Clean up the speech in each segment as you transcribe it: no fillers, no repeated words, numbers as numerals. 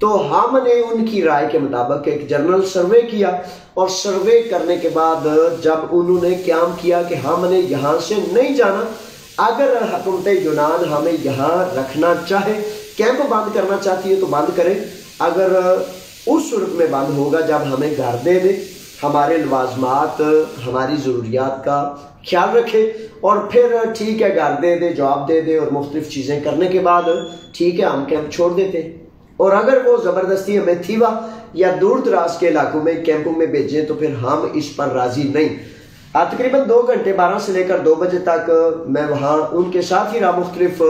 تو ہم نے ان کی رائے کے مطابق ایک جنرل سروے کیا، اور سروے کرنے کے بعد جب انہوں نے قیام کیا کہ ہم نے یہاں سے نہیں جانا، اگر حکومت یونان ہمیں یہاں رکھنا چاہے، کیمپ بند کرنا چاہتی ہے تو بند کرے، اگر اس صورت میں بند ہوگا جب ہمیں گھر دے دے، ہمارے لوازمات، ہماری ضروریات کا خیال رکھے، اور پھر ٹھیک ہے گھر دے دے، جاب دے دے اور مختلف چیزیں کرنے کے بعد ٹھیک ہے ہم کیمپ چھوڑ دیتے۔ اور اگر وہ زبردستی ہمیں تھیوا یا دور دراز کے علاقوں میں کیمپوں میں بھیجیں تو پھر ہم اس پر راضی نہیں۔ تقریباً 2 گھنٹے 12 سے لے کر 2 بجے تک میں وہاں ان کے ساتھ ہی رہا، مختلف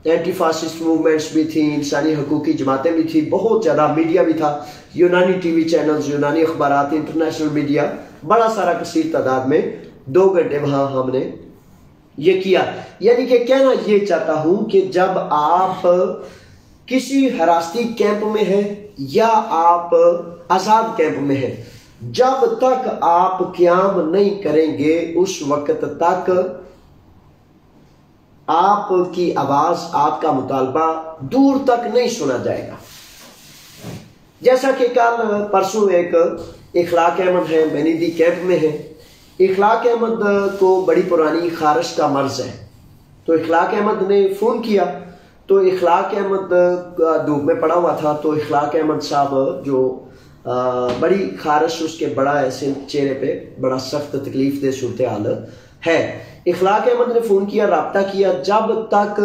اینٹی فاسسٹ موومنٹس بھی تھیں، انسانی حقوقی جماعتیں بھی تھیں، بہت زیادہ میڈیا بھی تھا، یونانی ٹی وی چینلز، یونانی اخبارات، انٹرنیشنل میڈیا، بڑا سارا کثیر تعداد میں 2 گھنٹے وہاں ہم نے یہ کیا۔ یعنی کہ کہنا یہ چاہتا ہوں کہ جب آپ کسی حراستی کیمپ میں ہیں یا آپ آزاد کیمپ میں ہیں، جب تک آپ قیام نہیں کریں گے اس وقت تک آپ کی آواز، آپ کا مطالبہ دور تک نہیں سنا جائے گا۔ جیسا کہ کل پرسوں ایک اخلاق احمد ہے، بینیدی کیمپ میں ہے، اخلاق احمد کو بڑی پرانی خارش کا مرض ہے، تو اخلاق احمد نے فون کیا، تو اخلاق احمد دھوپ میں پڑا ہوا تھا، تو اخلاق احمد صاحب جو بڑی خارش اس کے بڑا ایسے چہرے پہ بڑا سخت تکلیف دہ صورتحال ہے، اخلاق احمد نے فون کیا، رابطہ کیا، جب تک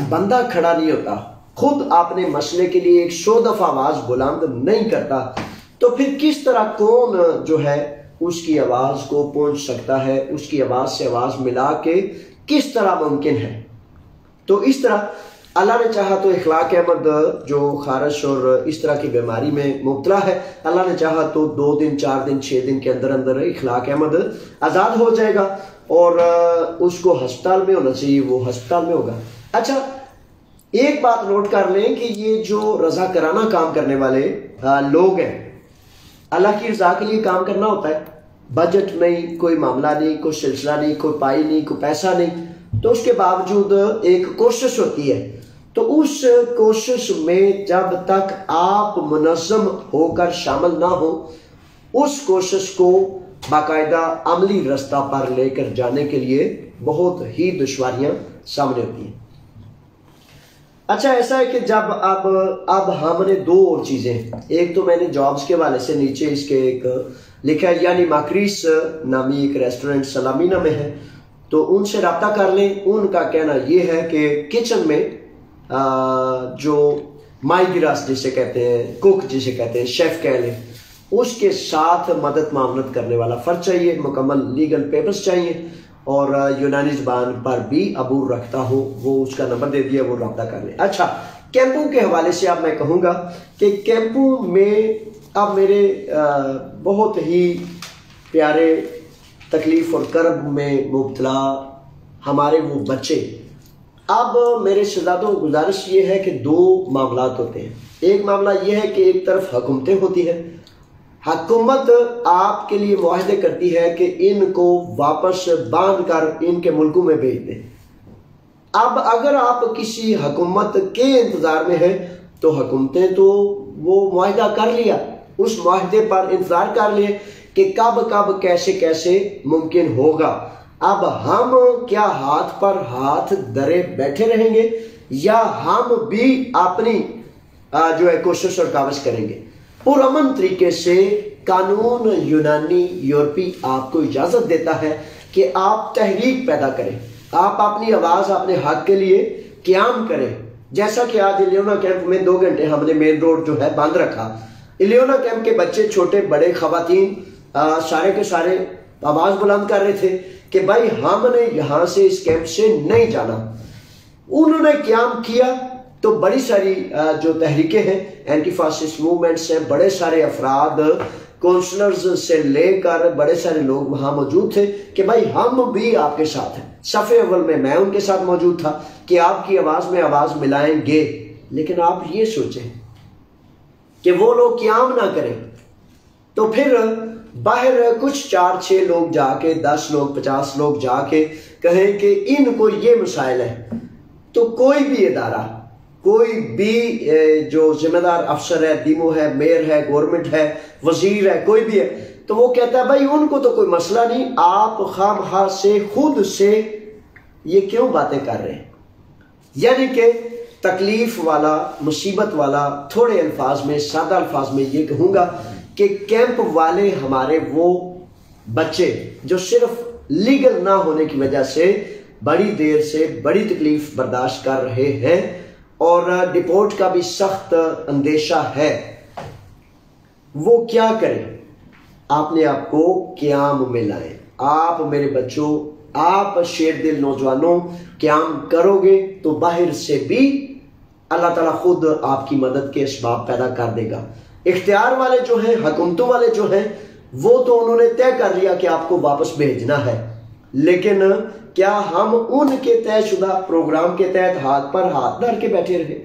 بندہ کھڑا نہیں ہوتا، خود اپنے مسئلے کے لیے ایک 100 دفعہ آواز بلند نہیں کرتا، تو پھر کس طرح کون جو ہے اس کی آواز کو پہنچ سکتا ہے، اس کی آواز سے آواز ملا کے کس طرح ممکن ہے۔ تو اس طرح اللہ نے چاہا تو اخلاق احمد جو خارش اور اس طرح کی بیماری میں مبتلا ہے، اللہ نے چاہا تو 2 دن 4 دن 6 دن کے اندر اندر اخلاق احمد آزاد ہو جائے گا، اور اس کو ہسپتال میں ہونا چاہیے، وہ ہسپتال میں ہوگا۔ اچھا ایک بات نوٹ کر لیں کہ یہ جو رضا کرانہ کام کرنے والے لوگ ہیں، اللہ کی رضا کے لیے کام کرنا ہوتا ہے، بجٹ نہیں، کوئی معاملہ نہیں، کوئی سلسلہ نہیں، کوئی پائی نہیں، کوئی پیسہ نہیں، تو اس کے باوجود ایک کوشش ہوتی ہے، تو اس کوشش میں جب تک آپ منظم ہو کر شامل نہ ہو، اس کوشش کو باقاعدہ عملی رستہ پر لے کر جانے کے لیے بہت ہی دشواریاں سامنے ہوتی ہیں۔ اچھا ایسا ہے کہ جب اب ہم نے 2 اور چیزیں، ایک تو میں نے جابز کے حوالے سے نیچے اس کے ایک لکھا ہے، یعنی ماکریس نامی ایک ریسٹورنٹ سلامینا میں ہے، تو ان سے رابطہ کر لیں۔ ان کا کہنا یہ ہے کہ کچن میں جو مائی گراس جسے کہتے ہیں، کوک جسے کہتے ہیں، شیف کہہ لیں، اس کے ساتھ مدد معاونت کرنے والا فرد چاہیے، مکمل لیگل پیپرز چاہیے، اور یونانی زبان پر بھی عبور رکھتا ہو، وہ اس کا نمبر دے دیا، وہ رابطہ کر لیں۔ اچھا کیمپوں کے حوالے سے اب میں کہوں گا کہ کیمپوں میں اب میرے بہت ہی پیارے تکلیف اور کرب میں مبتلا ہمارے وہ بچے، اب میرے شہزادوں کو گزارش یہ ہے کہ 2 معاملات ہوتے ہیں۔ ایک معاملہ یہ ہے کہ ایک طرف حکومتیں ہوتی ہیں، حکومت آپ کے لیے معاہدے کرتی ہے کہ ان کو واپس باندھ کر ان کے ملکوں میں بھیج دیں۔ اب اگر آپ کسی حکومت کے انتظار میں ہیں تو حکومتیں تو وہ معاہدہ کر لیا، اس معاہدے پر انتظار کر لیں کہ کب کیسے ممکن ہوگا۔ اب ہم کیا ہاتھ پر ہاتھ دھرے بیٹھے رہیں گے یا ہم بھی اپنی جو ہے کوشش اور کاوش کریں گے؟ پرامن طریقے سے قانون یونانی یورپی آپ کو اجازت دیتا ہے کہ آپ تحریک پیدا کریں، آپ اپنی آواز اپنے حق کے لیے قیام کریں، جیسا کہ آج الیونا کیمپ میں 2 گھنٹے ہم نے مین روڈ جو ہے بند رکھا۔ الیونا کیمپ کے بچے، چھوٹے بڑے، خواتین، سارے کے سارے آواز بلند کر رہے تھے کہ بھائی ہم نے یہاں سے اس کیمپ سے نہیں جانا۔ انہوں نے قیام کیا تو بڑی ساری جو تحریکیں ہیں، اینٹی فاسسٹ موومنٹس ہیں، بڑے سارے افراد، کونسلرز سے لے کر بڑے سارے لوگ وہاں موجود تھے کہ بھائی ہم بھی آپ کے ساتھ ہیں۔ صفحے اول میں ان کے ساتھ موجود تھا کہ آپ کی آواز میں آواز ملائیں گے، لیکن آپ یہ سوچیں کہ وہ لوگ قیام نہ کریں تو پھر باہر کچھ 4-6 لوگ جا کے، 10 لوگ 50 لوگ جا کے کہیں کہ ان کو یہ مسائل ہے، تو کوئی بھی ادارہ کوئی بھی جو ذمہ دار افسر ہے، دیمو ہے، میئر ہے، گورنمنٹ ہے، وزیر ہے، کوئی بھی ہے، تو وہ کہتا ہے بھائی ان کو تو کوئی مسئلہ نہیں، آپ خواہ سے خود سے یہ کیوں باتیں کر رہے ہیں؟ یعنی کہ تکلیف والا، مصیبت والا، تھوڑے الفاظ میں، سادہ الفاظ میں یہ کہوں گا کہ کیمپ والے ہمارے وہ بچے جو صرف لیگل نہ ہونے کی وجہ سے بڑی دیر سے بڑی تکلیف برداشت کر رہے ہیں اور ڈپورٹ کا بھی سخت اندیشہ ہے، وہ کیا کریں؟ آپ نے آپ کو قیام میں لائیں۔ آپ میرے بچوں، آپ شیر دل نوجوانوں قیام کرو گے تو باہر سے بھی اللہ تعالیٰ خود آپ کی مدد کے اسباب پیدا کر دے گا۔ اختیار والے جو ہیں، حکومتوں والے جو ہیں، وہ تو انہوں نے طے کر لیا کہ آپ کو واپس بھیجنا ہے، لیکن کیا ہم ان کے طے شدہ پروگرام کے تحت ہاتھ پر ہاتھ دھر کے بیٹھے رہے؟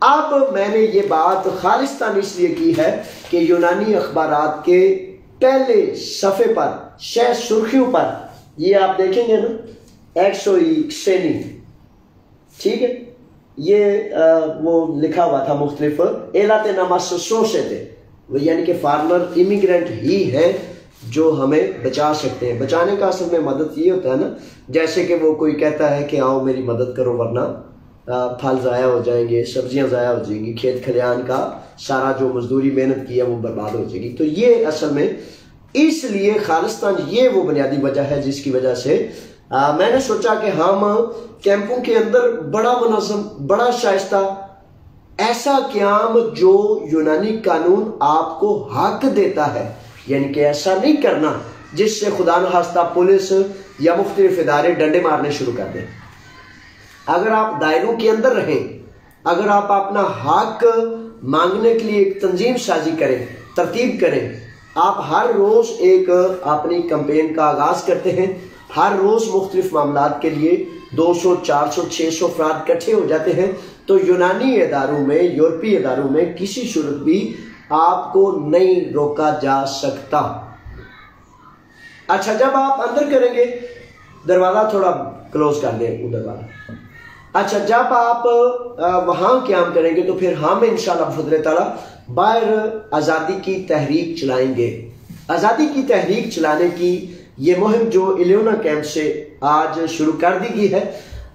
اب میں نے یہ بات خالصتاً اس لیے کی ہے کہ یونانی اخبارات کے پہلے صفحے پر، شہ سرخیوں پر، یہ آپ دیکھیں گے نا، ایکسوئی سینی، ٹھیک ہے، یہ وہ لکھا ہوا تھا مختلف ایلاتے ناماس سوسے تھے، یعنی کہ فارمر امیگرینٹ ہی ہے جو ہمیں بچا سکتے ہیں۔ بچانے کا اصل میں مدد یہ ہوتا ہے نا، جیسے کہ وہ کوئی کہتا ہے کہ آؤ میری مدد کرو ورنہ پھل ضائع ہو جائیں گے، سبزیاں ضائع ہو جائیں گی، کھیت کھلیان کا سارا جو مزدوری محنت کی ہے وہ برباد ہو جائے گی۔ تو یہ اصل میں اس لیے خالصتاً یہ وہ بنیادی وجہ ہے جس کی وجہ سے میں نے سوچا کہ ہم کیمپوں کے اندر بڑا منظم، بڑا شائستہ ایسا قیام جو یونانی قانون آپ کو حق دیتا ہے، یعنی کہ ایسا نہیں کرنا جس سے خدا نخواستہ پولیس یا مختلف ادارے ڈنڈے مارنے شروع کر دیں۔ اگر آپ دائروں کے اندر رہیں، اگر آپ اپنا حق مانگنے کے لیے ایک تنظیم سازی کریں، ترتیب کریں، آپ ہر روز ایک اپنی کمپین کا آغاز کرتے ہیں، ہر روز مختلف معاملات کے لیے 200، 400، 600 افراد اکٹھے ہو جاتے ہیں، تو یونانی اداروں میں، یورپی اداروں میں کسی صورت بھی آپ کو نہیں روکا جا سکتا۔ اچھا، جب آپ اندر کریں گے، دروازہ تھوڑا کلوز کر دیں ادھر والا۔ اچھا، جب آپ وہاں قیام کریں گے تو پھر ہم انشاءاللہ بفضل تعالیٰ باہر آزادی کی تحریک چلائیں گے۔ آزادی کی تحریک چلانے کی یہ مہم جو الیونا کیمپ سے آج شروع کر دی گئی ہے،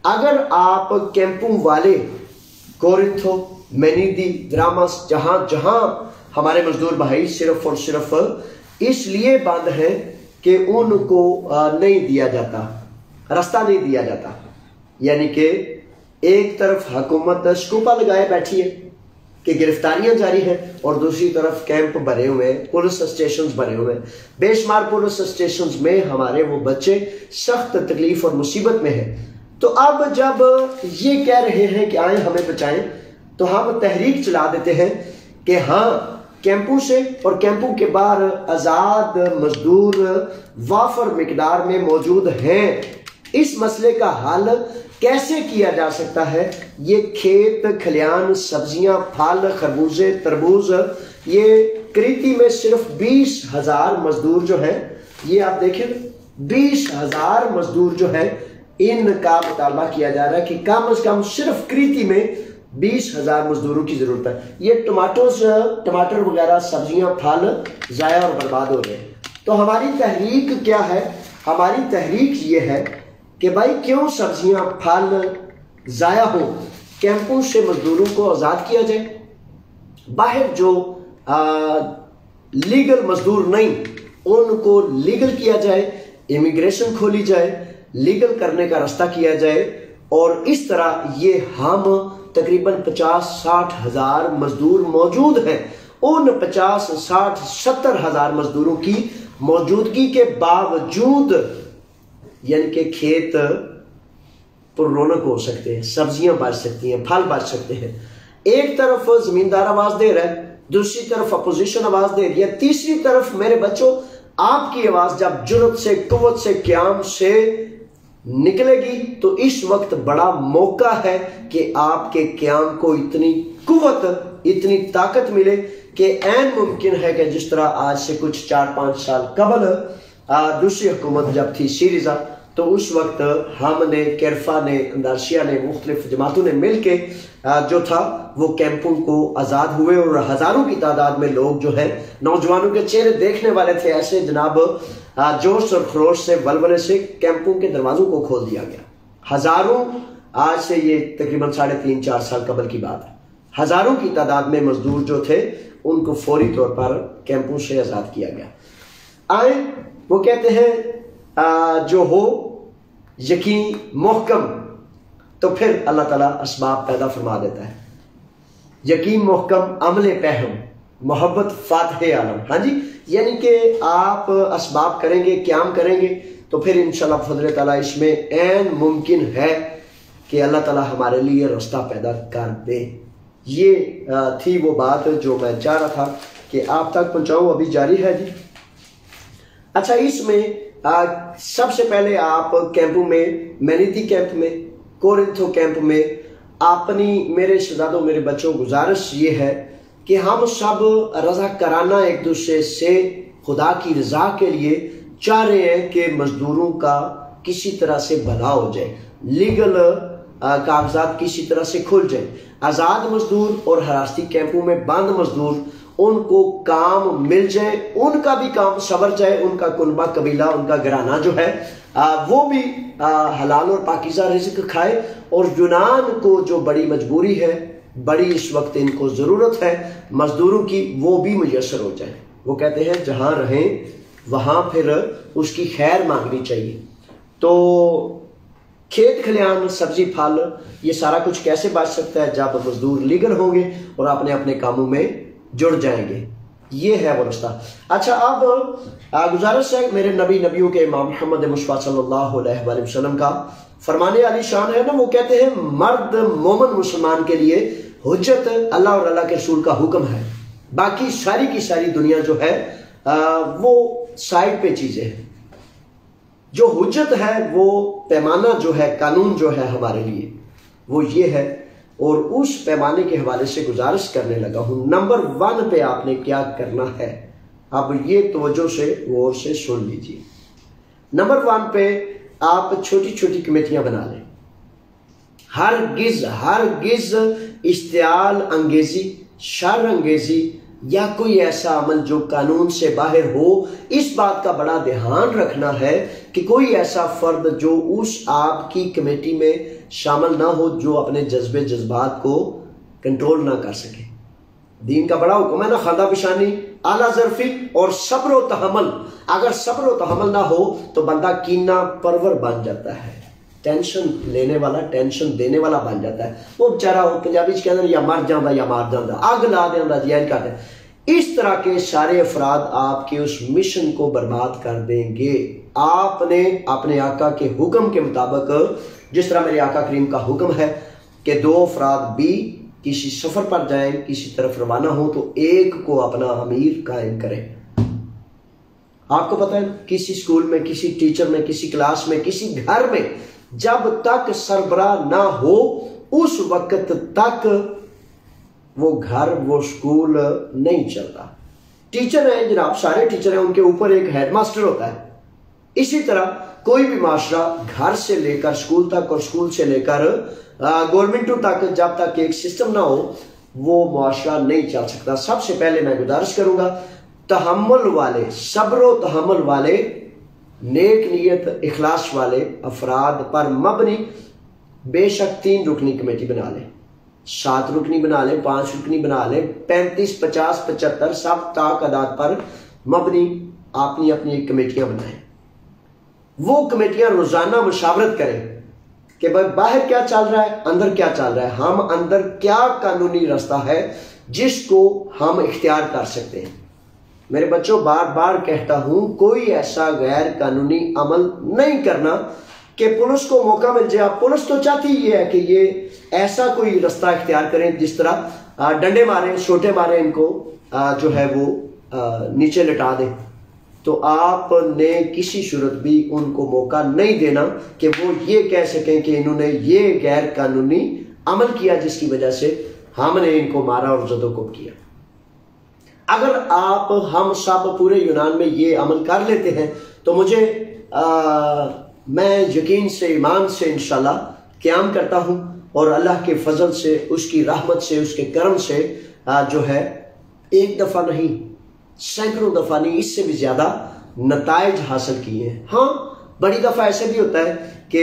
اگر آپ کیمپوں والے کورنتھو، مینیدی، درامس، جہاں جہاں ہمارے مزدور بھائی صرف اور صرف اس لیے بند ہیں کہ ان کو نہیں دیا جاتا، راستہ نہیں دیا جاتا، یعنی کہ ایک طرف حکومت سکوپا لگائے بیٹھی ہے کہ گرفتاریاں جاری ہیں، اور دوسری طرف کیمپ بھرے ہوئے ہیں، پولیس اسٹیشنز بھرے ہوئے ہیں، بے شمار پولیس اسٹیشنز میں ہمارے وہ بچے سخت تکلیف اور مصیبت میں ہیں۔ تو اب جب یہ کہہ رہے ہیں کہ آئیں ہمیں بچائیں، تو ہم تحریک چلا دیتے ہیں کہ ہاں کیمپوں سے اور کیمپوں کے باہر آزاد مزدور وافر مقدار میں موجود ہیں۔ اس مسئلے کا حل کیسے کیا جا سکتا ہے؟ یہ کھیت کھلیان، سبزیاں، پھل، خربوزے، تربوز، یہ کریتی میں صرف 20,000 مزدور جو ہیں، یہ آپ دیکھیں 20,000 مزدور جو ہیں، ان کا مطالبہ کیا جا رہا ہے کہ کم از کم صرف کریتی میں 20,000 مزدوروں کی ضرورت ہے۔ یہ ٹماٹر وغیرہ سبزیاں، پھل ضائع اور برباد ہو رہے ہیں۔ تو ہماری تحریک کیا ہے؟ ہماری تحریک یہ ہے کہ بھائی کیوں سبزیاں، پھل ضائع ہوں، کیمپوں سے مزدوروں کو آزاد کیا جائے، باہر جو لیگل مزدور نہیں ان کو لیگل کیا جائے، امیگریشن کھولی جائے، لیگل کرنے کا راستہ کیا جائے، اور اس طرح یہ ہم تقریباً 50-60 ہزار مزدور موجود ہیں، ان 50، 60، 70 ہزار مزدوروں کی موجودگی کے باوجود یعنی کہ کھیت پر رونق ہو سکتے ہیں، سبزیاں بچ سکتی ہیں، پھل بچ سکتے ہیں۔ ایک طرف زمیندار آواز دے رہا ہے، دوسری طرف اپوزیشن آواز دے رہی ہے، تیسری طرف میرے بچوں آپ کی آواز جب جرأت سے، قوت سے، قیام سے نکلے گی تو اس وقت بڑا موقع ہے کہ آپ کے قیام کو اتنی قوت، اتنی طاقت ملے کہ عین ممکن ہے کہ جس طرح آج سے کچھ 4-5 سال قبل دوسری حکومت جب تھی سیریزا، تو اس وقت ہم نے، کیرفا نے، اندارشیا نے، مختلف جماعتوں نے مل کے جو تھا وہ کیمپوں کو آزاد ہوئے اور ہزاروں کی تعداد میں لوگ جو ہے نوجوانوں کے چہرے دیکھنے والے تھے ایسے جناب جوش اور خروش سے ولولے سے کیمپوں کے دروازوں کو کھول دیا گیا. ہزاروں، آج سے یہ تقریباً 3.5-4 سال قبل کی بات ہے، ہزاروں کی تعداد میں مزدور جو تھے ان کو فوری طور پر کیمپوں سے آزاد کیا گیا. آئیں وہ کہتے ہیں جو ہو یقین محکم تو پھر اللہ تعالیٰ اسباب پیدا فرما دیتا ہے. یقین محکم، عمل پہم، محبت فاتح عالم. ہاں جی، یعنی کہ آپ اسباب کریں گے، قیام کریں گے تو پھر انشاءاللہ فضل تعالیٰ اس میں عین ممکن ہے کہ اللہ تعالیٰ ہمارے لیے راستہ پیدا کر دے. یہ تھی وہ بات جو میں چاہ رہا تھا کہ آپ تک پہنچاؤں، ابھی جاری ہے جی. اچھا، اس میں سب سے پہلے آپ کیمپوں میں، مینیتی کیمپ میں، کورنتھو کیمپ میں اپنی، میرے شہزادوں میرے بچوں گزارش یہ ہے کہ ہم سب رضا کرانہ ایک دوسرے سے خدا کی رضا کے لیے چاہ رہے ہیں کہ مزدوروں کا کسی طرح سے بھلا ہو جائے، لیگل کاغذات کسی طرح سے کھل جائیں. آزاد مزدور اور حراستی کیمپوں میں بند مزدور، ان کو کام مل جائے، ان کا بھی کام سنور جائے، ان کا کنبہ قبیلہ، ان کا گھرانہ جو ہے وہ بھی حلال اور پاکیزہ رزق کھائے. اور یونان کو جو بڑی مجبوری ہے، بڑی اس وقت ان کو ضرورت ہے مزدوروں کی، وہ بھی میسر ہو جائے. وہ کہتے ہیں جہاں رہیں وہاں پھر اس کی خیر مانگنی چاہیے. تو کھیت کھلیان، سبزی پھل، یہ سارا کچھ کیسے بچ سکتا ہے؟ جب مزدور لیگل ہوں گے اور اپنے اپنے کاموں میں جڑ جائیں گے. یہ ہے وہ رستہ. اچھا، اب گزارش ہے میرے نبیوں کے امام محمد مصطفیٰ صلی اللہ علیہ وآلہ وسلم کا فرمانے علی شان ہے نا. وہ کہتے ہیں مرد مومن مسلمان کے لیے حجت اللہ اور اللہ کے رسول کا حکم ہے، باقی ساری کی ساری دنیا جو ہے وہ سائڈ پہ چیزیں ہیں. جو حجت ہے، وہ پیمانہ جو ہے، قانون جو ہے ہمارے لیے وہ یہ ہے. اور اس پیمانے کے حوالے سے گزارش کرنے لگا ہوں. نمبر 1 پہ آپ نے کیا کرنا ہے، اب یہ توجہ سے غور سے سن لیجیے. نمبر 1 پہ آپ چھوٹی چھوٹی کمیٹیاں بنا لیں. ہرگز اشتعال انگیزی، شر انگیزی یا کوئی ایسا عمل جو قانون سے باہر ہو، اس بات کا بڑا دھیان رکھنا ہے کہ کوئی ایسا فرد جو اس آپ کی کمیٹی میں شامل نہ ہو جو اپنے جذبات کو کنٹرول نہ کر سکے. دین کا بڑا حکم ہے نا، خندہ پیشانی، اعلیٰ ظرفی اور صبر و تحمل. اگر صبر و تحمل نہ ہو تو بندہ کینہ پرور بن جاتا ہے، ٹینشن لینے والا، ٹینشن دینے والا بن جاتا ہے. وہ بیچارہ پنجابی چ کہتے ہیں یا مر جاتا یا مار جاتا، اگ لا دینا جی کرتے. اس طرح کے سارے افراد آپ کے اس مشن کو برباد کر دیں گے. آپ نے اپنے آقا کے حکم کے مطابق، جس طرح میرے آقا کریم کا حکم ہے کہ 2 افراد بھی کسی سفر پر جائیں، کسی طرف روانہ ہو تو ایک کو اپنا امیر قائم کریں. آپ کو پتہ ہے کسی اسکول میں، کسی ٹیچر میں، کسی کلاس میں، کسی گھر میں جب تک سربراہ نہ ہو اس وقت تک وہ گھر، وہ اسکول نہیں چلتا. ٹیچر ہیں جناب، سارے ٹیچر ہیں، ان کے اوپر ایک ہیڈ ماسٹر ہوتا ہے. اسی طرح کوئی بھی معاشرہ گھر سے لے کر اسکول تک اور اسکول سے لے کر گورنمنٹوں تک جب تک ایک سسٹم نہ ہو وہ معاشرہ نہیں چل سکتا. سب سے پہلے میں گزارش کروں گا تحمل والے، صبر و تحمل والے، نیک نیت اخلاص والے افراد پر مبنی بے شک 3 رکنی کمیٹی بنا لیں، 7 رکنی بنا لیں، 5 رکنی بنا لیں، 35 50 75 سب تعداد پر مبنی اپنی اپنی کمیٹیاں بنائیں. وہ کمیٹیاں روزانہ مشاورت کریں کہ بھائی باہر کیا چل رہا ہے، اندر کیا چل رہا ہے، ہم اندر کیا قانونی راستہ ہے جس کو ہم اختیار کر سکتے ہیں. میرے بچوں، بار بار کہتا ہوں کوئی ایسا غیر قانونی عمل نہیں کرنا کہ پولیس کو موقع مل جائے. پولیس تو چاہتی یہ ہے کہ یہ ایسا کوئی راستہ اختیار کریں جس طرح ڈنڈے ماریں، چھوٹے ماریں، ان کو جو ہے وہ نیچے لٹا دیں. تو آپ نے کسی صورت بھی ان کو موقع نہیں دینا کہ وہ یہ کہہ سکیں کہ انہوں نے یہ غیر قانونی عمل کیا جس کی وجہ سے ہم نے ان کو مارا اور زد و کوب کیا. اگر آپ، ہم سب پورے یونان میں یہ عمل کر لیتے ہیں تو مجھے میں یقین سے، ایمان سے انشاءاللہ قیام کرتا ہوں اور اللہ کے فضل سے، اس کی رحمت سے، اس کے کرم سے جو ہے ایک دفعہ نہیں سینکڑوں دفعہ نہیں، اس سے بھی زیادہ نتائج حاصل کیے ہیں۔ ہاں بڑی دفعہ ایسے بھی ہوتا ہے کہ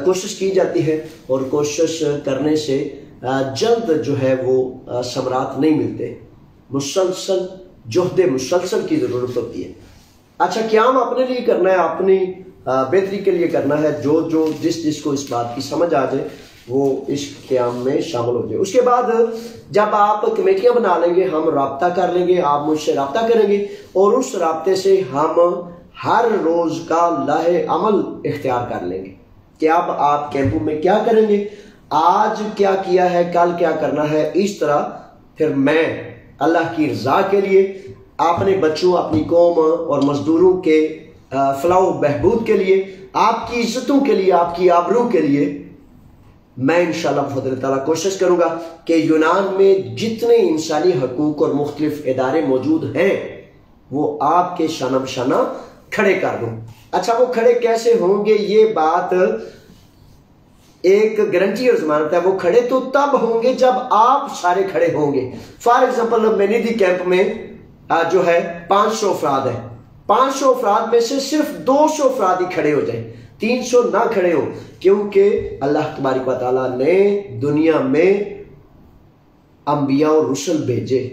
کوشش کی جاتی ہے اور کوشش کرنے سے جلد جو ہے وہ ثمرات نہیں ملتے، مسلسل جہد مسلسل کی ضرورت ہوتی ہے۔ اچھا قیام اپنے لیے کرنا ہے، اپنی بہتری کے لیے کرنا ہے، جو جس کو اس بات کی سمجھ آ جائے وہ اس قیام میں شامل ہو جائے۔ اس کے بعد جب آپ کمیٹیاں بنا لیں گے، ہم رابطہ کر لیں گے، آپ مجھ سے رابطہ کریں گے اور اس رابطے سے ہم ہر روز کا لاہے عمل اختیار کر لیں گے کہ اب آپ کیمپوں میں کیا کریں گے، آج کیا کیا ہے، کل کیا کرنا ہے۔ اس طرح پھر میں اللہ کی رضا کے لیے، اپنے بچوں، اپنی قوم اور مزدوروں کے فلاح و بہبود کے لیے، آپ کی عزتوں کے لیے، آپ کی آبرو کے لیے میں انشاءاللہ بفضل تعالیٰ کوشش کروں گا کہ یونان میں جتنے انسانی حقوق اور مختلف ادارے موجود ہیں وہ آپ کے شانہ بشانہ کھڑے کر دوں۔ اچھا وہ کھڑے کیسے ہوں گے، یہ بات ایک گارنٹی اور ضمانت ہے، وہ کھڑے تو تب ہوں گے جب آپ سارے کھڑے ہوں گے۔ فار ایگزامپل مینیدی کیمپ میں جو ہے 500 افراد ہیں، 500 افراد میں سے صرف 200 افراد ہی کھڑے ہو جائیں، 300 نہ کھڑے ہو، کیونکہ اللہ تبارک و تعالیٰ نے دنیا میں انبیاء اور رسل بھیجے۔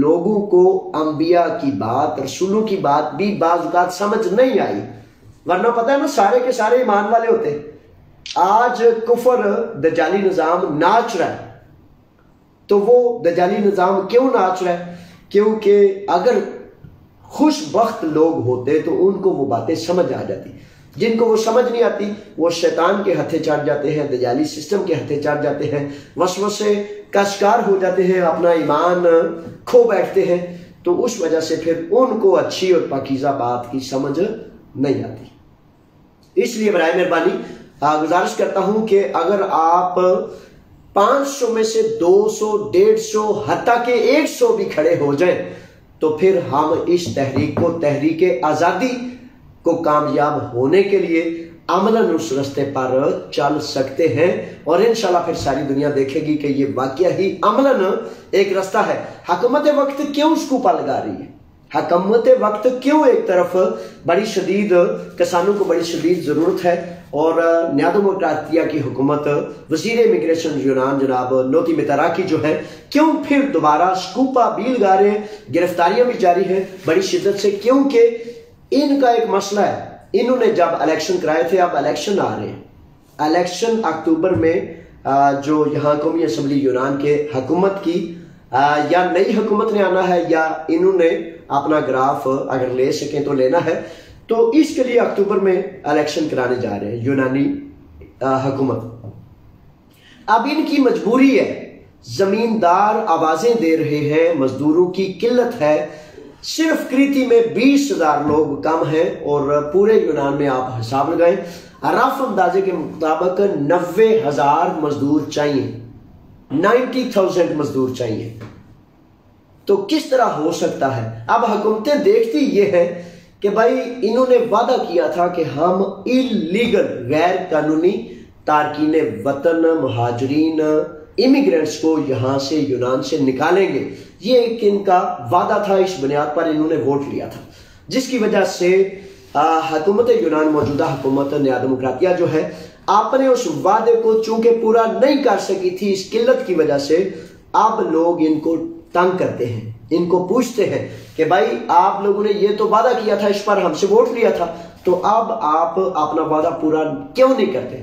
لوگوں کو انبیاء کی بات، رسولوں کی بات بھی بعض اوقات سمجھ نہیں آئی، ورنہ پتہ ہے نا سارے کے سارے ایمان والے ہوتے۔ آج کفر دجالی نظام ناچ رہا ہے، تو وہ دجالی نظام کیوں ناچ رہا ہے؟ کیونکہ اگر خوش بخت لوگ ہوتے تو ان کو وہ باتیں سمجھ آ جاتی، جن کو وہ سمجھ نہیں آتی وہ شیطان کے ہتھے چڑھ جاتے ہیں، دجالی سسٹم کے ہتھے چڑھ جاتے ہیں، وسوسے کا شکار ہو جاتے ہیں، اپنا ایمان کھو بیٹھتے ہیں، تو اس وجہ سے پھر ان کو اچھی اور پاکیزہ بات کی سمجھ نہیں آتی۔ اس لیے برائے مہربانی گزارش کرتا ہوں کہ اگر آپ 500 میں سے 200، 150، حتیٰ کہ 100 بھی کھڑے ہو جائیں تو پھر ہم اس تحریک کو، تحریک آزادی کو کامیاب ہونے کے لیے عملاً اس رستے پر چل سکتے ہیں، اور انشاءاللہ پھر ساری دنیا دیکھے گی کہ یہ واقعہ ہی عملاً ایک رستہ ہے۔ حکومت وقت کیوں اس کو لگا رہی ہے؟ حکومت وقت کیوں ایک طرف بڑی شدید کسانوں کو بڑی شدید ضرورت ہے، اور نیا ڈیموکراتیا کی حکومت وزیر امیگریشن یونان جناب نوتی میتاراکی جو ہے کیوں پھر دوبارہ سکوپا بھی لگا رہے ہیں، گرفتاریاں بھی جاری ہیں بڑی شدت سے؟ کیونکہ ان کا ایک مسئلہ ہے، انہوں نے جب الیکشن کرائے تھے، اب الیکشن آ رہے ہیں، الیکشن اکتوبر میں جو یہاں قومی اسمبلی یونان کے حکومت کی یا نئی حکومت نے آنا ہے یا انہوں نے اپنا گراف اگر لے سکیں تو لینا ہے، تو اس کے لیے اکتوبر میں الیکشن کرانے جا رہے ہیں یونانی حکومت۔ اب ان کی مجبوری ہے، زمیندار آوازیں دے رہے ہیں، مزدوروں کی قلت ہے، صرف کریتی میں 20,000 لوگ کم ہیں، اور پورے یونان میں آپ حساب لگائیں رف اندازے کے مطابق 90,000 مزدور چاہیے، 90,000 مزدور چاہیے۔ تو کس طرح ہو سکتا ہے؟ اب حکومتیں دیکھتی یہ ہے کہ بھائی انہوں نے وعدہ کیا تھا کہ ہم اللیگل غیر قانونی تارکین وطن، مہاجرین، امیگرینٹس کو یہاں سے یونان سے نکالیں گے، یہ ایک ان کا وعدہ تھا، اس بنیاد پر انہوں نے ووٹ لیا تھا، جس کی وجہ سے حکومت یونان، موجودہ حکومت نیا ڈیموکراتیا جو ہے، آپ نے اس وعدے کو چونکہ پورا نہیں کر سکی تھی اس قلت کی وجہ سے، اب لوگ ان کو تنگ کرتے ہیں، ان کو پوچھتے ہیں کہ بھائی آپ لوگوں نے یہ تو وعدہ کیا تھا، اس پر ہم سے ووٹ لیا تھا، تو اب آپ اپنا وعدہ پورا کیوں نہیں کرتے؟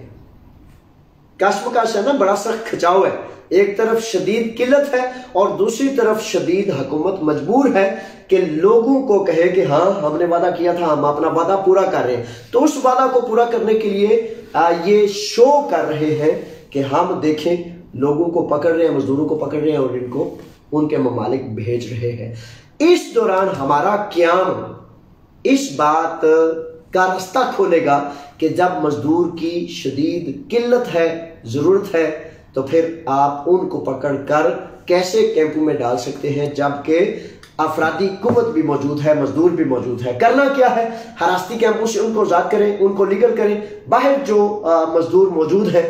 کشم کش ہے نا، بڑا سخت کھچاؤ ہے، ایک طرف شدید قلت ہے اور دوسری طرف شدید حکومت مجبور ہے کہ لوگوں کو کہے کہ ہاں ہم نے وعدہ کیا تھا، ہم اپنا وعدہ پورا کر رہے ہیں۔ تو اس وعدہ کو پورا کرنے کے لیے یہ شو کر رہے ہیں کہ ہم دیکھیں لوگوں کو پکڑ رہے ہیں، مزدوروں کو پکڑ رہے ہیں اور ان کو ان کے ممالک بھیج رہے ہیں۔ اس دوران ہمارا قیام اس بات کا رستہ کھولے گا کہ جب مزدور کی شدید قلت ہے، ضرورت ہے، تو پھر آپ ان کو پکڑ کر کیسے کیمپوں میں ڈال سکتے ہیں جبکہ افرادی قوت بھی موجود ہے، مزدور بھی موجود ہے۔ کرنا کیا ہے؟ حراستی کیمپوں سے ان کو آزاد کریں، ان کو لیگل کریں، باہر جو مزدور موجود ہیں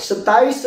27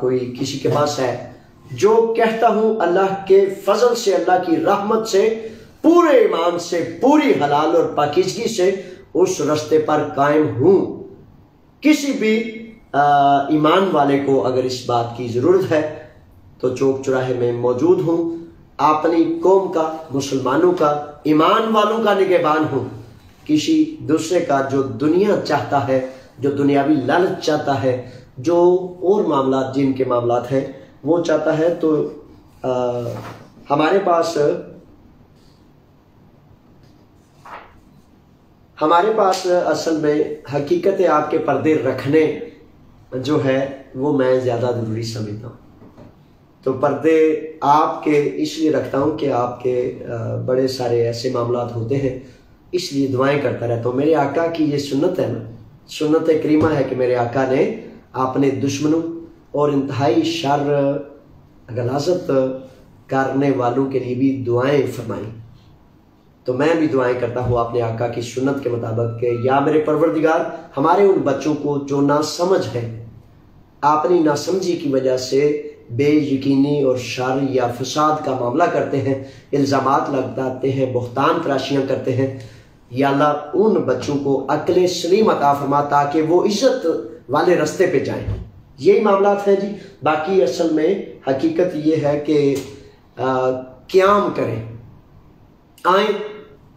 کوئی کسی کے پاس ہے، جو کہتا ہوں اللہ کے فضل سے، اللہ کی رحمت سے، پورے ایمان سے، پوری حلال اور پاکیزگی سے اس رستے پر قائم ہوں۔ کسی بھی ایمان والے کو اگر اس بات کی ضرورت ہے تو چوک چوراہے میں موجود ہوں، اپنی قوم کا، مسلمانوں کا، ایمان والوں کا نگہبان ہوں۔ کسی دوسرے کا جو دنیا چاہتا ہے، جو دنیاوی لالچ چاہتا ہے، جو اور معاملات جن کے معاملات ہیں وہ چاہتا ہے، تو ہمارے پاس اصل میں حقیقت آپ کے پردے رکھنے جو ہے وہ میں زیادہ ضروری سمجھتا ہوں۔ تو پردے آپ کے اس لیے رکھتا ہوں کہ آپ کے بڑے سارے ایسے معاملات ہوتے ہیں، اس لیے دعائیں کرتا رہتا ہوں۔ میرے آقا کی یہ سنت ہے نا، سنت کریمہ ہے کہ میرے آقا نے اپنے دشمنوں اور انتہائی شر غلاظت کرنے والوں کے لیے بھی دعائیں فرمائیں۔ تو میں بھی دعائیں کرتا ہوں اپنے آقا کی سنت کے مطابق کہ یا میرے پروردگار، ہمارے ان بچوں کو جو ناسمجھ ہے، اپنی ناسمجھی کی وجہ سے بے یقینی اور شر یا فساد کا معاملہ کرتے ہیں، الزامات لگاتے ہیں، بہتان تراشیاں کرتے ہیں، یا اللہ ان بچوں کو عقل سلیم عطا فرما تاکہ وہ عزت والے رستے پہ جائیں۔ یہی معاملات ہیں جی۔ باقی اصل میں حقیقت یہ ہے کہ قیام کریں، آئیں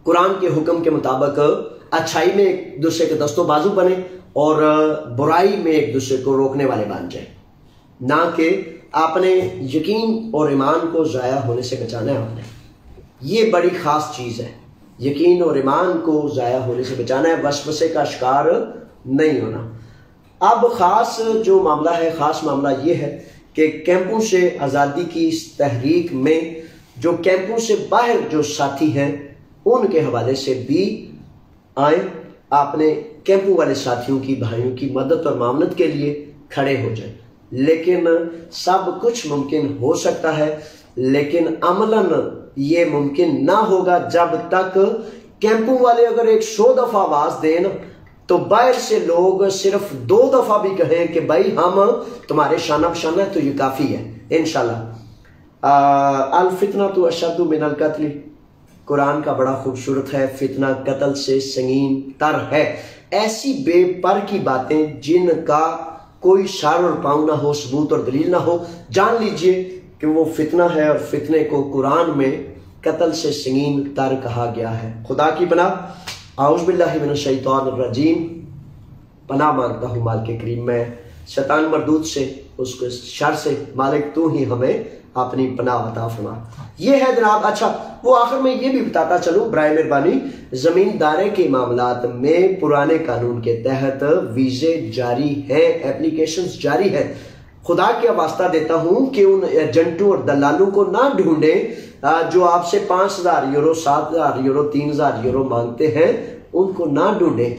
قرآن کے حکم کے مطابق، اچھائی میں ایک دوسرے کے دست و بازو بنیں اور برائی میں ایک دوسرے کو روکنے والے بن جائیں، نہ کہ اپنے یقین اور ایمان کو ضائع ہونے سے بچانا ہے آپ نے۔ یہ بڑی خاص چیز ہے، یقین اور ایمان کو ضائع ہونے سے بچانا ہے، وسوسے کا شکار نہیں ہونا۔ اب خاص جو معاملہ ہے، خاص معاملہ یہ ہے کہ کیمپوں سے آزادی کی اس تحریک میں جو کیمپوں سے باہر جو ساتھی ہیں ان کے حوالے سے بھی آئیں، اپنے کیمپوں والے ساتھیوں کی، بھائیوں کی مدد اور معاونت کے لیے کھڑے ہو جائیں۔ لیکن سب کچھ ممکن ہو سکتا ہے، لیکن عملاً یہ ممکن نہ ہوگا جب تک کیمپوں والے اگر 100 دفعہ آواز دیں تو باہر سے لوگ صرف 2 دفعہ بھی کہیں کہ بھائی ہم تمہارے شانہ بشانہ ہے، تو یہ کافی ہے انشاءاللہ۔ الفتنۃ اشد من القتل، قرآن کا بڑا خوبصورت ہے، فتنہ قتل سے سنگین تر ہے۔ ایسی بے پر کی باتیں جن کا کوئی سر اور پاؤں نہ ہو، ثبوت اور دلیل نہ ہو، جان لیجئے کہ وہ فتنہ ہے، اور فتنے کو قرآن میں قتل سے سنگین تر کہا گیا ہے۔ خدا کی پناہ، اعوذ باللہ من الشیطان الرجیم، پناہ مانگتا ہوں مالک کریم میں شیطان مردود سے، اس کے شر سے۔ مالک تو ہی ہمیں اپنی پناہ عطا فرما۔ یہ ہے جناب۔ اچھا، وہ آخر میں یہ بھی بتاتا چلوں برائے مہربانی، زمیندارے کے معاملات میں پرانے قانون کے تحت ویزے جاری ہیں، اپلیکیشنز جاری ہیں۔ خدا کا واسطہ دیتا ہوں کہ ان ایجنٹوں اور دلالوں کو نہ ڈھونڈیں جو آپ سے 5,000 یورو، 7,000 یورو، 3,000 یورو مانگتے ہیں، ان کو نہ ڈھونڈیں۔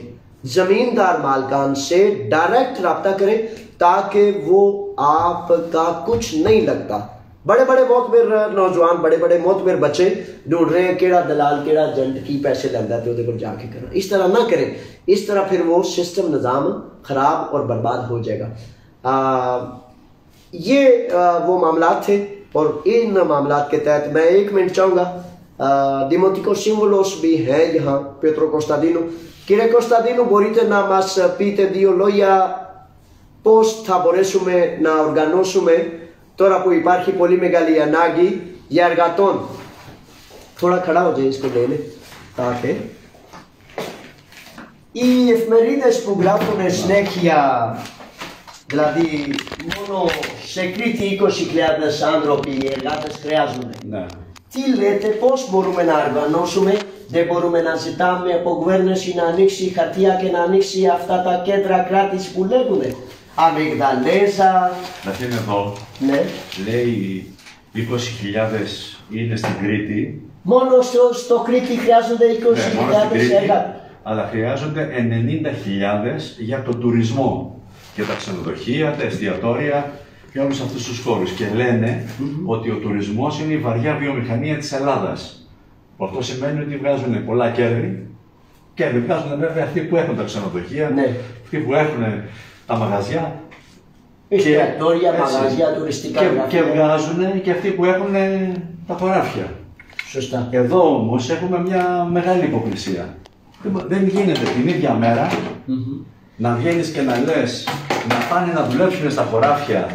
زمیندار مالکان سے ڈائریکٹ رابطہ کریں تاکہ وہ آپ کا کچھ نہیں لگتا۔ بڑے بڑے معتبر نوجوان، بڑے بڑے معتبر بچے ڈھونڈ رہے ہیں کیڑا دلال کیڑا ایجنٹ کی پیسے لگتا ہے، تو جا کے کرنا۔ اس طرح نہ کریں، اس طرح پھر وہ سسٹم نظام خراب اور برباد ہو جائے گا۔ یہ وہ معاملات تھے، اور ان معاملات کے تحت میں 1 منٹ چاہوں گا۔ دیموتیکو سیمبولوس بھی ہے یہاں، پیترو کوستادینو کیرے کوستادینو بوریتے نا ماس پیتے دیو لویا پوسٹ تھا بوریسومے نا اورگانوسومے تورا پوئی پارکی پولی میگالیا ناگی یا ارگاتون۔ تھوڑا کھڑا ہو جائے، اس کو لے لے تاکہ ای efemerides που γράφουν συνέχεια, δηλαδή μόνο σε Κρήτη 20.000 άνθρωποι οι εργάτες χρειάζονται. Ναι. Τι λέτε, πώς μπορούμε να οργανώσουμε, δεν μπορούμε να ζητάμε από κυβέρνηση να ανοίξει χαρτιά και να ανοίξει αυτά τα κέντρα κράτηση που λέγουνε. Αμυγδαλέζα. Να είναι εδώ. Ναι. Λέει 20.000 είναι στην Κρήτη. Μόνο στο Κρήτη χρειάζονται 20.000 εργάτες. Αλλά χρειάζονται 90.000 για τον τουρισμό. Για τα ξενοδοχεία, τα εστιατόρια και όλους αυτούς τους χώρους. Και λένε ότι ο τουρισμός είναι η βαριά βιομηχανία της Ελλάδας. Αυτό σημαίνει ότι βγάζουν πολλά κέρδη. Κέρδη βγάζουν βέβαια αυτοί που έχουν τα ξενοδοχεία, αυτοί που έχουν τα μαγαζιά. εστιατόρια, μαγαζιά, τουριστικά γραφεία. Και βγάζουν και αυτοί που έχουν τα χωράφια. Σωστά. Εδώ όμως έχουμε μια μεγάλη υποκρισία. Δεν γίνεται την ίδια μέρα να βγαίνεις και να λες να πάνε να δουλέψουν στα χωράφια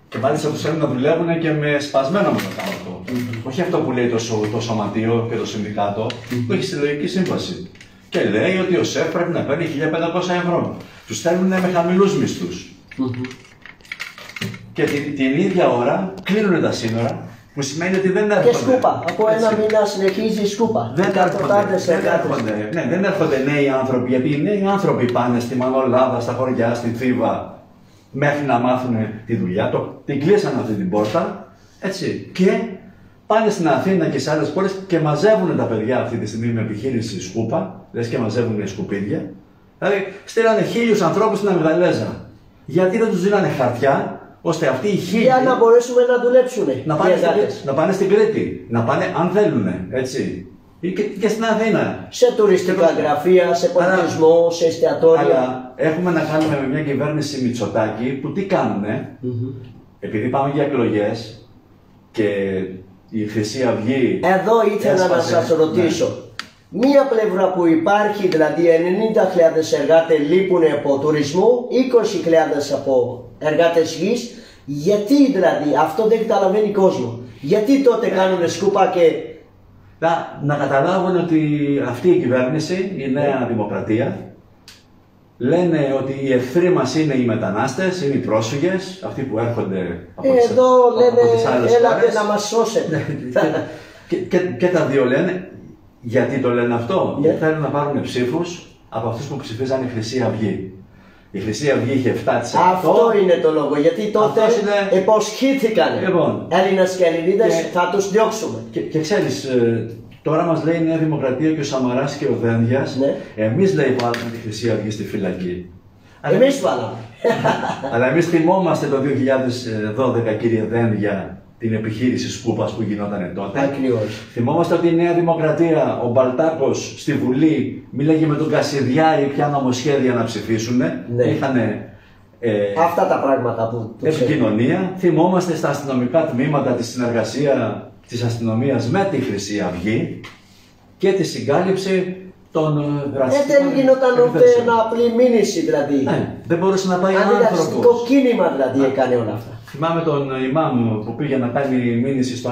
και μάλιστα τους θέλουν να δουλεύουν και με σπασμένο μετακάματο. Όχι αυτό που λέει το σωματείο και το συνδικάτο, που έχει συλλογική σύμβαση. Και λέει ότι ο ΣΕΦ πρέπει να παίρνει 1.500 ευρώ. Τους στέλνουν με χαμηλούς μισθούς. Και την ίδια ώρα κλείνουν τα σύνορα, που σημαίνει ότι δεν έρχονται. Και σκούπα. Από ένα μήνα συνεχίζει η σκούπα. Δεν έρχονται νέοι άνθρωποι, γιατί οι νέοι άνθρωποι πάνε στη Μανολάδα, στα χωριά, στη Θήβα, μέχρι να μάθουν τη δουλειά. Την κλείσαν αυτή την πόρτα, έτσι. Και πάνε στην Αθήνα και σε άλλες πόλεις και μαζεύουν τα παιδιά αυτή τη στιγμή με επιχείρηση σκούπα, λες και μαζεύουν σκουπίδια. Δηλαδή, στείλανε 1.000 ανθρώπους στην Αμυγδαλέζα. Γιατί δεν τους δίνανε χαρτιά, ώστε αυτοί οι 1.000 για να μπορέσουμε να δουλέψουν. Να πάνε στην Κρήτη, να πάνε αν θέλουν, έτσι. Ή και στην Αθήνα. Σε τουριστικά γραφεία, σε πολιτισμό, σε εστιατόρια. Αλλά έχουμε να κάνουμε με μια κυβέρνηση Μητσοτάκη που τι κάνουνε, επειδή πάμε για εκλογές και η Χρυσή Αυγή. Εδώ ήθελα να σας ρωτήσω. Μία πλευρά που υπάρχει, δηλαδή 90.000 εργάτες λείπουν από τουρισμό, 20.000 από εργάτες γης. Γιατί δηλαδή, αυτό δεν καταλαβαίνει κόσμο. Γιατί τότε κάνουν σκούπα και... Να καταλάβουν ότι αυτή η κυβέρνηση, η Νέα Δημοκρατία, λένε ότι οι εχθροί μας είναι οι μετανάστες, είναι οι πρόσφυγες, αυτοί που έρχονται από τις άλλες έλατε χώρες. να μας σώσετε. Και τα δύο λένε. Γιατί το λένε αυτό? Γιατί θέλουν να πάρουν ψήφους από αυτούς που ψηφίζαν η Χρυσή Αυγή. Η Χρυσή Αυγή είχε 7%. Αυτό είναι το λόγο. Γιατί τότε υποσχήθηκαν Έλληνες και Ελληνίδες θα τους διώξουμε. Και ξέρεις, τώρα μας λέει η Νέα Δημοκρατία και ο Σαμαράς και ο Δένδιας, εμείς λέει βάλαμε τη Χρυσή Αυγή στη φυλακή. Εμείς βάλαμε. Αλλά εμείς θυμόμαστε το 2012, κύριε Δένδια, την επιχείρηση σκούπας που γινόταν τότε. Ακριβώς. Θυμόμαστε ότι η Νέα Δημοκρατία, ο Μπαλτάκος στη Βουλή μίλαγε με τον Κασιδιάρη ποια νομοσχέδια να ψηφίσουν. Είχανε αυτά τα πράγματα που επικοινωνία. Θυμόμαστε στα αστυνομικά τμήματα τη συνεργασία της αστυνομίας με τη Χρυσή Αυγή και τη συγκάλυψη των ρατσιστικών. Δεν γινόταν ούτε ένα απλή μήνυση δηλαδή. Δεν μπορούσε να πάει άνθρωπος. Αντιδραστικό κίνημα δηλαδή έκανε όλα αυτά. Θυμάμαι τον Ιμάμ που πήγε να κάνει μήνυση στο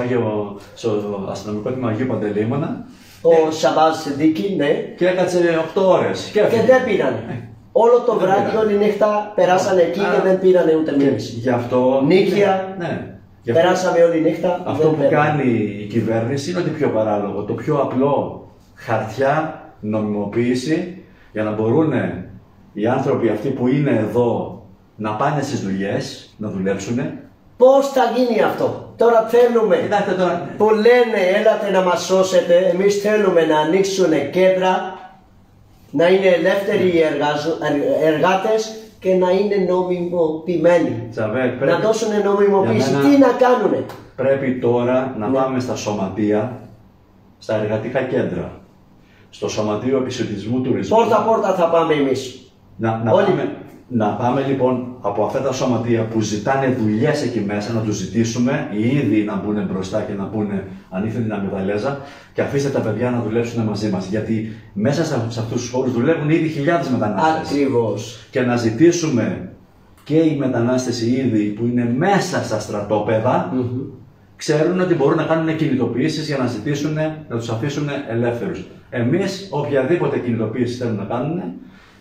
αστυνομικό τμήμα Αγίου Παντελεήμωνα. Ο Σαμπάζ Σεντίκη, ναι. Και έκατσε 8 ώρες. Και δεν πήρανε. Όλο το βράδυ, όλη νύχτα περάσανε εκεί και δεν πήρανε ούτε μήνυση. Γι' αυτό. Νίκια. Περάσαμε όλη νύχτα. Αυτό που κάνει η κυβέρνηση είναι ότι πιο παράλογο. Το πιο απλό, χαρτιά, νομιμοποίηση, για να μπορούν οι άνθρωποι αυτοί που είναι εδώ να πάνε στις δουλειές, να δουλέψουν. Πώς θα γίνει αυτό? Τώρα θέλουμε που λένε έλατε να μας σώσετε, εμείς θέλουμε να ανοίξουν κέντρα, να είναι ελεύθεροι οι εργάτες και να είναι νομιμοποιημένοι. Να δώσουν νομιμοποίηση. Τι να κάνουνε? Πρέπει τώρα να πάμε στα σωματεία, στα εργατικά κέντρα, στο Σωματείο Επισητισμού Τουρισμού. Πόρτα-πόρτα θα πάμε εμείς. Να πάμε λοιπόν από αυτά τα σωματεία που ζητάνε δουλειές εκεί μέσα, να τους ζητήσουμε οι ίδιοι να μπουν μπροστά και να πούνε αν ήθελε την Αμυγδαλέζα και αφήστε τα παιδιά να δουλέψουν μαζί μας. Γιατί μέσα σε αυτούς τους χώρους δουλεύουν ήδη χιλιάδες μετανάστες. Ακριβώς. Και να ζητήσουμε και οι μετανάστες οι ίδιοι που είναι μέσα στα στρατόπεδα, ξέρουν ότι μπορούν να κάνουν κινητοποιήσεις για να ζητήσουν, να τους αφήσουν ελεύθερους. Εμείς, οποιαδήποτε κινητοποίηση θέλουν να κάνουν,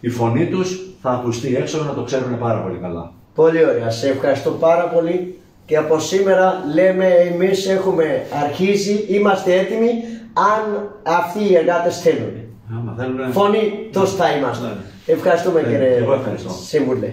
η φωνή τους θα ακουστεί έξω, να το ξέρουν πάρα πολύ καλά. Πολύ ωραία. Σε ευχαριστώ πάρα πολύ. Και από σήμερα λέμε εμείς έχουμε αρχίσει, είμαστε έτοιμοι αν αυτοί οι εργάτες θέλουν. Φωνή τους θα είμαστε. Ευχαριστούμε κύριε Σύμβουλε.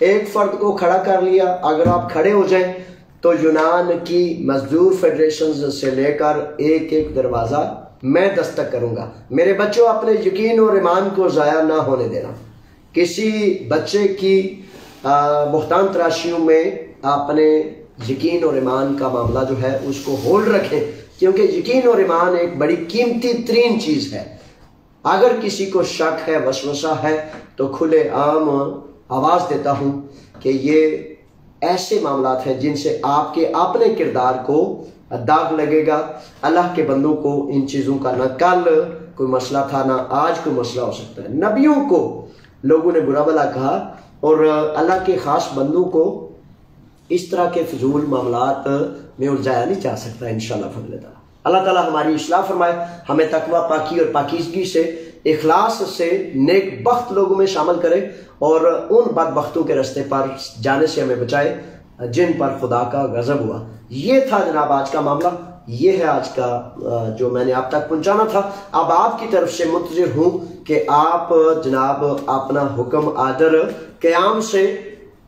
ایک فرد کو کھڑا کر لیا، اگر آپ کھڑے ہو جائیں تو یونان کی مزدور فیڈریشن سے لے کر ایک ایک دروازہ میں دستک کروں گا۔ میرے بچوں، اپنے یقین اور ایمان کو ضائع نہ ہونے دینا۔ کسی بچے کی بہتان تراشیوں میں اپنے یقین اور ایمان کا معاملہ جو ہے اس کو ہولڈ رکھیں، کیونکہ یقین اور ایمان ایک بڑی قیمتی ترین چیز ہے۔ اگر کسی کو شک ہے، وسوسہ ہے، تو کھلے عام آواز دیتا ہوں کہ یہ ایسے معاملات ہیں جن سے آپ کے اپنے کردار کو داغ لگے گا۔ اللہ کے بندوں کو ان چیزوں کا نہ کل کوئی مسئلہ تھا، نہ آج کوئی مسئلہ ہو سکتا ہے۔ نبیوں کو لوگوں نے برا بھلا کہا، اور اللہ کے خاص بندوں کو اس طرح کے فضول معاملات میں الجھایا نہیں جا سکتا انشاءاللہ فضل تعالیٰ۔ اللہ تعالیٰ ہماری اصلاح فرمائے، ہمیں تقوی، پاکی اور پاکیزگی سے، اخلاص سے نیک بخت لوگوں میں شامل کرے، اور ان بدبختوں کے رستے پر جانے سے ہمیں بچائے جن پر خدا کا غضب ہوا۔ یہ تھا جناب آج کا معاملہ، یہ ہے آج کا جو میں نے آپ تک پہنچانا تھا۔ اب آپ کی طرف سے منتظر ہوں کہ آپ جناب اپنا حکم آدر قیام سے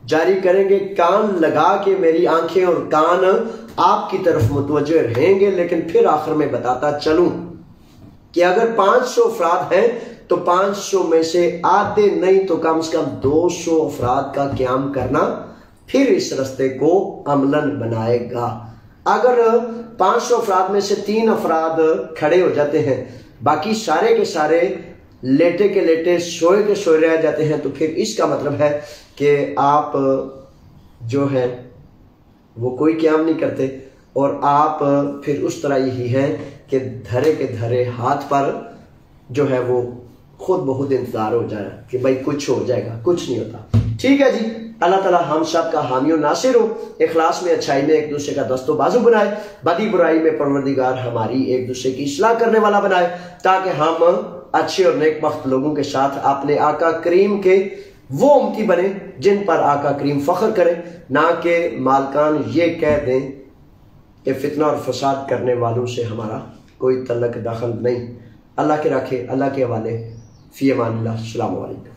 جاری کریں گے۔ کان لگا کے میری آنکھیں اور کان آپ کی طرف متوجہ رہیں گے، لیکن پھر آخر میں بتاتا چلوں کہ اگر 500 افراد ہیں تو 500 میں سے آدھے نہیں تو کم سے کم 200 افراد کا قیام کرنا پھر اس رستے کو عملاً بنائے گا۔ اگر 500 افراد میں سے 3 افراد کھڑے ہو جاتے ہیں، باقی سارے کے سارے لیٹے کے لیٹے، سوئے کے سوئے رہ جاتے ہیں، تو پھر اس کا مطلب ہے کہ آپ جو ہے وہ کوئی قیام نہیں کرتے، اور آپ پھر اس طرح یہی ہیں کہ دھرے کے دھرے ہاتھ پر جو ہے وہ خود بخود انتظار ہو جائے کہ بھائی کچھ ہو جائے گا، کچھ نہیں ہوتا۔ ٹھیک ہے جی، اللہ تعالیٰ ہم سب کا حامی و ناصر ہو، اخلاص میں، اچھائی میں ایک دوسرے کا دست و بازو بنائے، بدی برائی میں پروردگار ہماری ایک دوسرے کی اصلاح کرنے والا بنائے، تاکہ ہم اچھے اور نیک بخت لوگوں کے ساتھ اپنے آقا کریم کے وہ امتی بنے جن پر آقا کریم فخر کرے، نہ کہ مالکان یہ کہہ دیں کہ فتنہ اور فساد کرنے والوں سے ہمارا کوئی تعلق دخل نہیں۔ اللہ کے رکھے، اللہ کے حوالے، فی امان اللہ، السلام علیکم۔